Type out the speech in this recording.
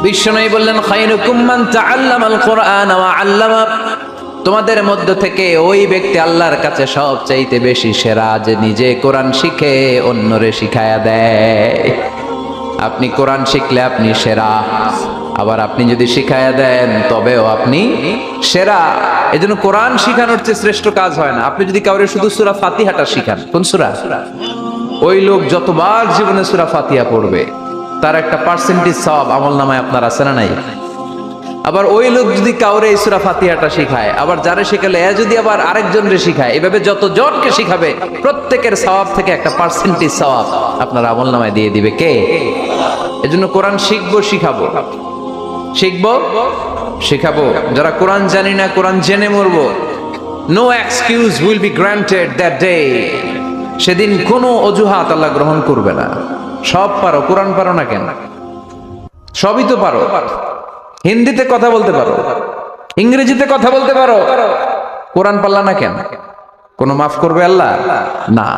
বিশ্বনবী বললেন খায়রুকুম মান তাআল্লামাল কুরআন ওয়া আল্লামা, তোমাদের মধ্য থেকে ওই ব্যক্তি আল্লাহর কাছে সবচাইতে বেশি সেরা যে নিজে কোরআন শিখে অন্যরে শিখায়া দেয়। আপনি কোরআন শিখলে আপনি সেরা, আবার আপনি যদি শিখায়া দেন তবেও আপনি সেরা। এজন্য কোরআন শিখানোর চেয়ে শ্রেষ্ঠ কাজ হয় না। আপনি যদি কাউরে শুধু সূরা ফাতিহাটা শিখান, কোন সূরা, ওই লোক যতবার জীবনে সূরা ফাতিহা পড়বে তার একটা পার্সেন্টেজ সওয়াব আমলনামায় আপনার আছে না নাই? আবার ওই লোক যদি কাউরে এই সূরা ফাতিহাটা শিখায়, আবার যারে শিখালে এ যদি আবার আরেকজনরে শিখায়, এভাবে যতজনকে শিখাবে প্রত্যেকের সওয়াব থেকে একটা পার্সেন্টেজ সওয়াব আপনার আমলনামায় দিয়ে দিবে কে? এজন্য কোরআন শিখবো, শিখাবো, শিখবো, শিখাবো। যারা কোরআন জানি না, কোরআন জেনে মরবো, no excuse will be granted that day. সেদিন কোনো অজুহাত আল্লাহ গ্রহণ করবে না। সব পারো, কোরআন পারো না কেন? সবই তো পারো। হিন্দিতে কথা বলতে পারো, ইংরেজিতে কথা বলতে পারো, কোরআন পারলা না কেন? কোনো মাফ করবে আল্লাহ? না।